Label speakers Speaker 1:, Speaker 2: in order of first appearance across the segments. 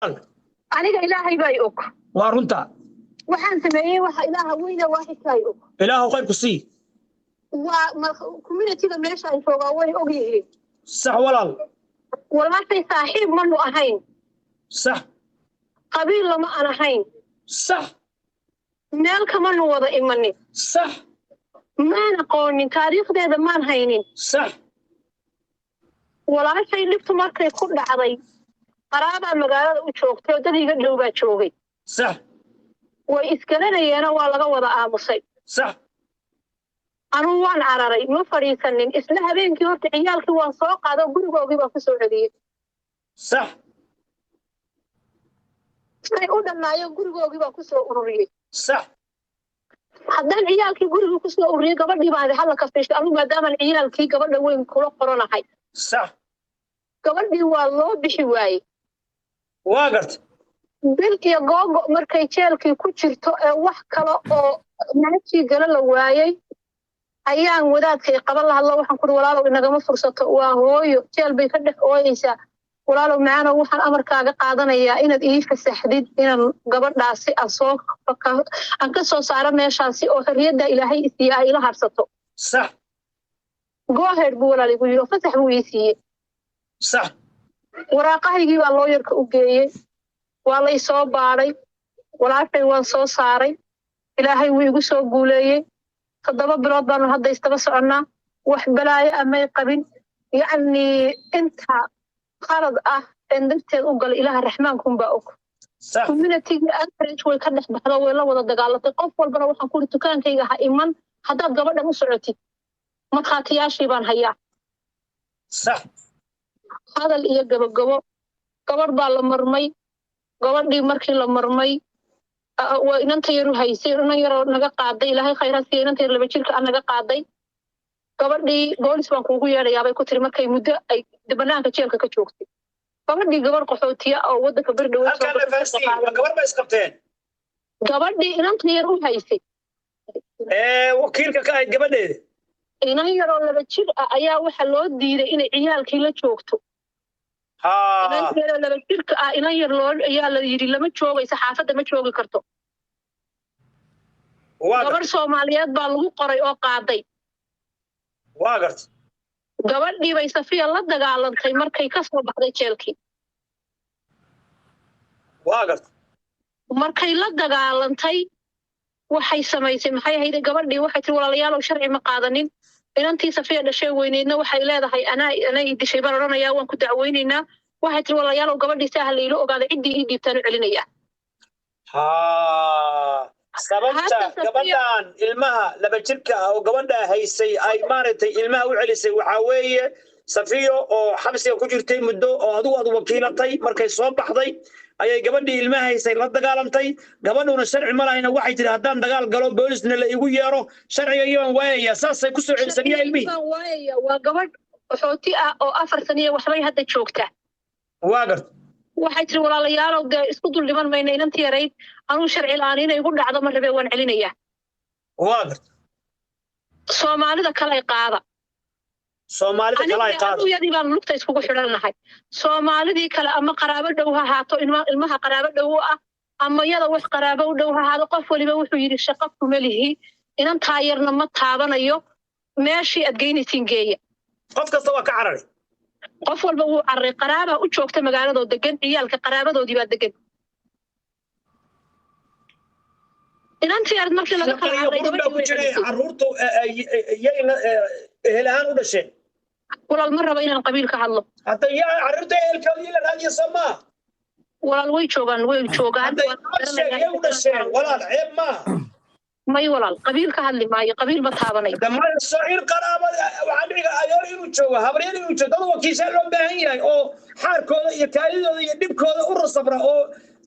Speaker 1: aniga ilaahay baa og
Speaker 2: waa runta
Speaker 1: waxaan sameeyay waxa ilaaha weyna waaxid ka og
Speaker 2: ilaahu qayb ku sii
Speaker 1: waa community-ga meesha ay joogaan way og yihiin
Speaker 2: sax walaal
Speaker 1: walaashay saaxiib ma nu ahayn
Speaker 2: sax
Speaker 1: qabiil lama aan ahayn
Speaker 2: sax
Speaker 1: meel kama nu wada imanin
Speaker 2: sax
Speaker 1: maan aqoonin taariikhdeeda maan haynin
Speaker 2: sax
Speaker 1: walaashay dhibtu markay ku dhacday qaraaba magaalada u joogtay dadiga dhow baa joogay
Speaker 2: sax
Speaker 1: way iskalanayeen waa laga wada aamusay
Speaker 2: sax
Speaker 1: anu waan cararay ma fariisanin isla habeenkii horta ciyaalkii waan soo qaado gurigoogii baan ku soo celiyay
Speaker 2: sax
Speaker 1: say u dhanaayo gurigoogii baan ku soo ururiyay
Speaker 2: sax
Speaker 1: haddaan ciyaalkii guriga ku soo ururiyay gabadhii baan hadal ka fiishay anu maadaama ciyaalkii gabadha weyn kula qoranahay
Speaker 2: sax
Speaker 1: gabadhii waa loo bixi waayey
Speaker 2: waa gartay
Speaker 1: bil iyo googo markay jeelkii ku jirto ee wax kale oo naagtii gala la waayay ayaan wadaadkay qaban la hadlo waxaan ku walaalow inagama fursato waa hooyo jeel bay ka dhex ooyaysaa walaalow macana waxaan amarkaaga qaadanayaa inaad ii fasaxdid inaan gabadhaasi aan ka soo saaro meeshaasi oo xorriyadda ilaahay isiiya ay ila harsato
Speaker 2: sax
Speaker 1: go ahead buu walaaligu yidhi fasax buu ii siiyey
Speaker 2: sax
Speaker 1: waraaqahaygii baa looyarka u geeyey waa lay soo baadhay walaashay waan soo saaray ilaahay wuu igu soo guuleeyey 7 bilood baanu hadda istaba soconnaa wax balaayo amay qabin yacni inta qalad ah in darteed u gal ilaaha raxmaankum baa og community-ga average way ka dhex baxdo way la wada dagaalatay qof walbana waxaan ku dukaankayga ha iman haddaad gabadhan u socotid markhaatiyaashii baan hayaa
Speaker 2: sax
Speaker 1: hadal iyo gabagabo gabadh baa la marmay gabadhii markii la marmay waa inanta yar u haysay inan yaroo naga qaaday ilaahay khayraad siiya inanta yar 2 jirka naga qaaday gabadhii boolis baan kuugu yeedhayaa bay ku tiri markay muddo ay banaanka jeelka ka joogtay gabadhii gabar qaxootiya oo waddanka berdhow
Speaker 2: gabar ba isqabteen
Speaker 1: gabadhii inanta yar u haysay
Speaker 2: wakiilka ka ahayd gabadheeda
Speaker 1: inan yaroo 2 jir ah ayaa waxa loo diiday inay ciyaalkii la joogto inan yaroo 2 jirka ah inan yar loo ayaa la yidhi lama joogayso xaafadda ma joogi karto gabar Soomaaliyeed baa lagu qoray oo qaaday
Speaker 2: waa gartay
Speaker 1: gabadhii bay Safiya la dagaalantay markay ka soo baxday jeelkii
Speaker 2: waa gartay
Speaker 1: markay la dagaalantay waxay samaysay maxay ahayd gabadhii waxay tii walaalayaal sharci ma qaadanin inantii Safiya dhashay weyneedna waxay leedahay ana dishay baan oranayaa waan ku dacweynaynaa waxay tii walaalayaal gabadhii si ahla ilo ogaaday cidii ii dhiibtaan u celinaya
Speaker 2: sababta gabadhan ilmaha 2 jirka oo gabadha haysay ay maartay ilmaha u celisay waxa weeye Safiyo oo xabsiga ku jirtay muddo oo aad wakiilatay markay soo baxday ayay gabadhii ilmaha haysay la dagaalantay gabadhuna sharci ma lahayn waxay tiri hadaan dagaal galo boolisna la igu yeero sharciga iyo waayaya saasay ku soo celisay ilmihi
Speaker 1: waayaya waa gabadh xooti ah oo 4 sano waxbay hadda joogtaa
Speaker 2: waa gartay
Speaker 1: waxay tiri walaalayaal isku dul dhiman mayna inantii yarayd anuu sharci la'aan inay igu dhacdo ma rabe waan celinayaa
Speaker 2: waa gartay
Speaker 1: Soomaalida kale ay qaada yadi baan lugta iskugu xidhannahay Soomaalidii kale ama qaraabo dhow ha haato ilmaha qaraabo dhow ah ama yada wax qaraabo u dhow ha haado qof waliba wuxuu yidhi shaqo kuma lihi inantaa yarna ma taabanayo meeshii aad geynaysiin geeya
Speaker 2: qof kasta waa ka cararay
Speaker 1: qof walba wuu cararay qaraaba u joogta magaaladoo degan ciyaalka qaraabadoodii baa degan inantii yar markii laga kala cararay
Speaker 2: carruurtu ehelaan u dhasheen
Speaker 1: walaal ma rabo inaan qabiil ka hadlo
Speaker 2: hadda yaa carruurta ehelkoodii la raadiyo Soomaa
Speaker 1: walaal way joogaan
Speaker 2: u dhasheen walaal ceeb ma
Speaker 1: may walaal qabiil ka hadli maayo qabiil ma taabanayo
Speaker 2: dhammaan soo qaraabada waxa dhiga ayoor inuu joogo habreen inuu joogo dad wakiisha loo baahan yahay oo xaarkooda iyo kaalidooda iyo dhibkooda u rasabra oo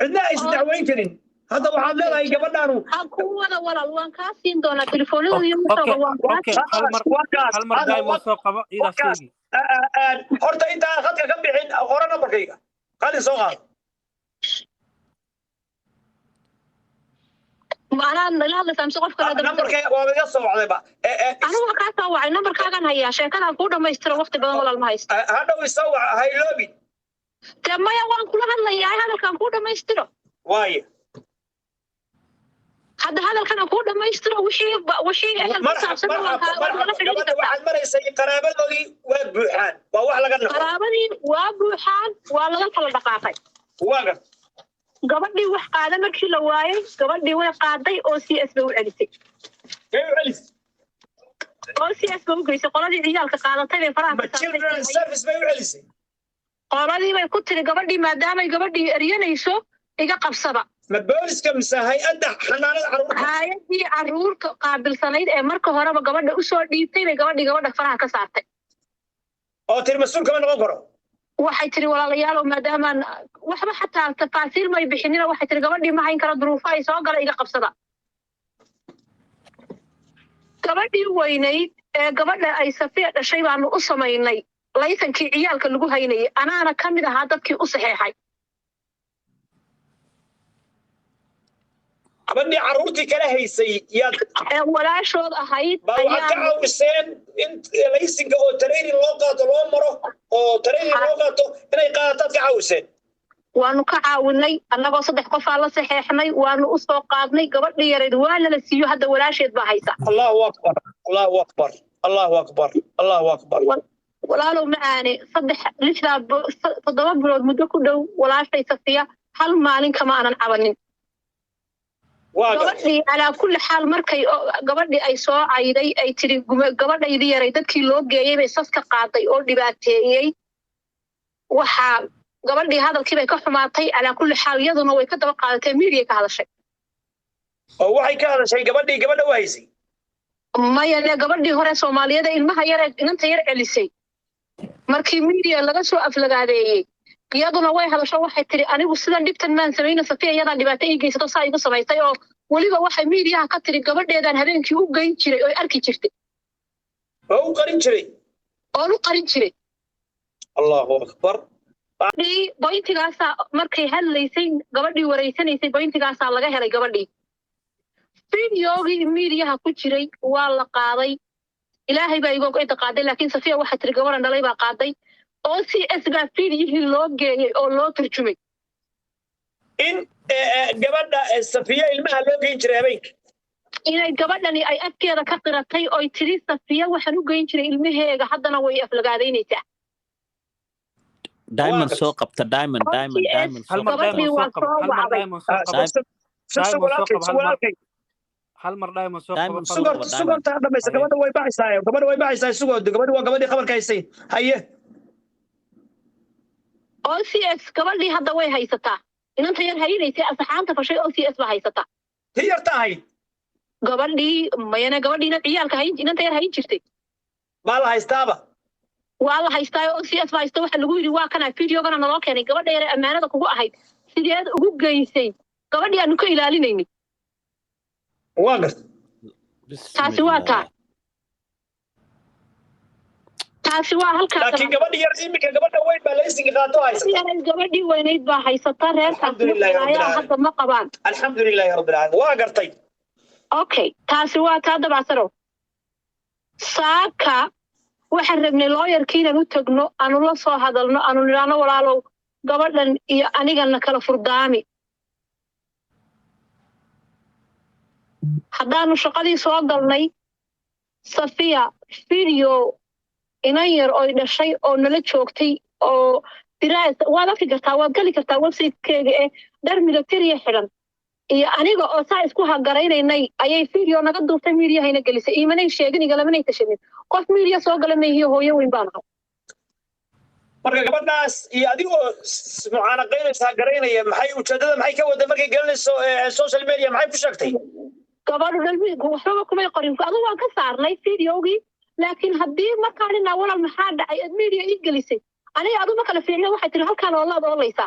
Speaker 2: cidna ay dacweyn karin هذا واحد لا يجيب دارو.
Speaker 1: أكو هذا ولا وان كاسين دونا تلفونه يمسك وان
Speaker 3: كاس. هل مرجع مسوق إذا سيجي.
Speaker 2: هرتا أنت أخذت كم بحين أخورنا بركية. قال سوغا.
Speaker 1: أنا لا سامسونج أفكر هذا.
Speaker 2: نمبر كي هو بيصور عليه بقى.
Speaker 1: أنا وقعت وعي نمبر كأجن هيا عشان كذا أقول ما يستر وقت بدل ولا المايست.
Speaker 2: هذا ويسوي هاي لوبي.
Speaker 1: تما يا وان كلها اللي هذا كان كودا ما يسترو
Speaker 2: واي
Speaker 1: هذا الكلام كودا ما يسترو وشي
Speaker 2: مرحبا واحد مرة يسوي قرابة لغي وابوحان وواحد لقنا
Speaker 1: قرابة وابوحان ولا كلا دقائق
Speaker 2: واقف
Speaker 1: gabadhii wax qaada markii la waayay gabadhii way qaaday OCS bay u celisay OCS bay u geysay qoladii ciyaalka qaadatay bay faraha ka
Speaker 2: children service bay u celisay
Speaker 1: qoladii bay ku tiri gabadhii maadaama ay gabadhii eryanayso iga qabsada
Speaker 2: ma booliska mise hay-adda xanaanada carruurta
Speaker 1: hay-adii carruurta qaabilsanayd ee marka horeba gabadha u soo dhiibtay bay gabadha faraha ka saartay
Speaker 2: oo tiri mas-uul kama noqon karo
Speaker 1: waxay tiri walaalayaal maadaama waxba xataa tafaasiil ma bixinina waxay tiri gabadhii ma hayn karo duruufo ay soo galay iga qabsada gabadhii weynayd ee gabadha ay Safiya dhashay baanu u sameynay laysankii ciyaalka lagu haynayay anaana kamid ahaa dadkii u saxeexay
Speaker 2: gabadhii carruurtii kala haysay yaad
Speaker 1: walaashood ahayd
Speaker 2: ayaa ka caawiseen in laysinka oo training loo qaato loo maro oo training loo qaato inay qaadato ka caawiseen
Speaker 1: waanu ka caawinay annagoo 3 qof la saxeexnay waanu u soo qaadnay gabadhii yareed waana la siiyo hadda walaasheed baa haysa
Speaker 2: Allahu akbar Allahu akbar Allahu akbar Allahu akbar
Speaker 1: walaalo maani 7 bilood muddo ku dhow walaashay Safiya hal maalin kama aanan cabanin gabadhii ala kulli xaal markay gabadhii ay soo cayday ay tiri gabadhaydii yaray dadkii loo geeyay bay saska qaaday oo dhibaateeyay waxa gabadhii hadalkii bay ka xumaatay ala kulli xaal iyaduna way ka daba qaadatay media ka hadashay
Speaker 2: oo waxay ka hadashay gabadha u haysay
Speaker 1: maya gabadhii hore Soomaaliyeed ilmaha yar inanta yar celisay markii media laga soo aflagaadeeyay iyaduna way hadasho waxay tiri anigu sidan dhibtan maan sameeyna Safiya iyada dhibaato ay geysato saa igu sameeyay oo waliba waxay media ka tiri gabadheedan habeenkii u geyn jiray oo arki jirtay
Speaker 2: oo u qarin jiray Allahu akbar bointigaas markay hadlaysay gabadhii wareysanaysay bointigaas laga helay gabadhii videogii media ku jiray waa la qaaday ilaahay baa igu qaaday laakiin Safiya waxa tiri gabadhan dhalay baa qaaday OCS baa fiidiyihii loo geeyay oo loo turjumay in gabadha Safiya ilmaha loo geyn jiray habeenkii
Speaker 1: inay gabadhani ay afkeeda ka qiratay oo tiri Safiya waxaan u geyn jiray ilmaheega haddana way aflagaadeynaysaa
Speaker 3: diamond soo qabta diamond hal mar diamond soo qaba
Speaker 2: suganta dhamaysa gabadha way baxaysaa sugooda gabadha waa gabadhii khabarka haysay haye
Speaker 1: OCS gabadhii hadda way haysataa inanta yar haynaysay asxaanta fashay OCS baa haysataa
Speaker 2: hiyar tahay
Speaker 1: gabadhii mayana gabadhiina ciyaalka hayn inanta yar hayn jirtay
Speaker 2: baa la haystaaba
Speaker 1: waa la haystaa OCS baa haysta waxa lagu yiri waa kana videogana naloo keenay gabadha yar amaanada kugu ahayd sideed ugu geysay gabadhii aanu ka ilaalinayni
Speaker 2: waa gart
Speaker 1: taasi waa halka
Speaker 2: laakiin gabadhii yar imika gabadha weyn baa laysiga qaato haysta
Speaker 1: gabadhii weynayd baa haysata reerkaas hadda ma qabaan
Speaker 2: alxamdulilaahi rabbil aalamiin waa gartay
Speaker 1: okay taasi waa taa dabaasaro saaka waxaan rabnay lawyerkiina u tagno aanu la soo hadalno aanu niraano walaalow gabadhan iyo anigana kala furdaami haddaanu shaqadii soo galnay Safiya video inan yar oo dhashay oo nala joogtay oo diraas waad arki kartaa waad gali kartaa website-keega ee dhar military xiran iyo aniga oo saa isku hagaraynay ayay video naga duubtay media hayna gelisay iimanay sheegin igalamanay tashanin qof media soo galay meeyo hooyo weyn baan ahay
Speaker 2: marka gabadhaas iyo adigoo mucaanaqaynaysa garaynaya maxay ujeedada maxay ka wada markay galinayso social media maxay ku sheegtay
Speaker 1: gabadhu dalbigu waxba kuma qorin adigu waan ka saarnay videogii laakiin haddii markaan ina walaal maxaa dhacay media ii gelisay aniga adigu kala fiicnay waxay tiri halkaan oo laad oolaysa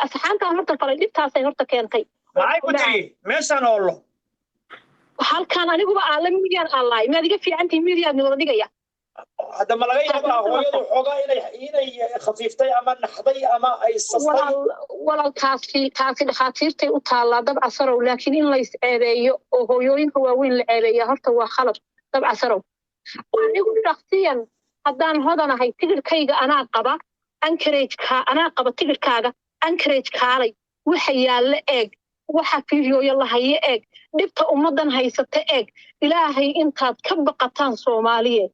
Speaker 1: asxaanta horta falay dhibtaasay horta keentay
Speaker 2: maxay ku tiri meeshaan oolo
Speaker 1: halkaan aniguba aan meedian allaay ma adiga fiicantii media ni wada dhigaya
Speaker 2: hadda ma laga yaabaa hooyadu xogaa inay khafiiftay ama naxday ama ay sastay
Speaker 1: walaal taasi dhakhaatiirtay u taallaa dabcasarow laakiin in la isceebeeyo oo hooyooyinka waaweyn la ceebeeya horta waa khalad dabcasarow anigu shakhsiyan haddaan hodanahay tigirkayga anaa qaba anchorage-ka anaa qaba tigirkaaga anchorage kaalay waxa yaalla eeg waxa fiiriyo la haye eeg dhibta ummadan haysata eeg ilaahay intaad ka baqataan Soomaaliyeed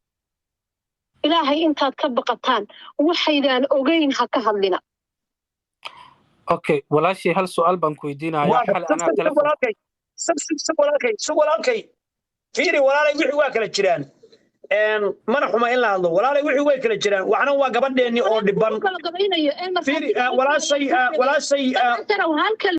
Speaker 1: ilaahay intaad ka baqataan waxaydaan ogeyn ha ka hadlina
Speaker 3: okay walaashi hal su'aal baan ku weydiinayaa hal ana telefoon
Speaker 2: walaalkay fiiri walaalay wixii waa kala jiraan mana xuma in la hadlo walaalay wixii way kala jiraan waxna waa gabadheeni oo dhiban fiiri walaashay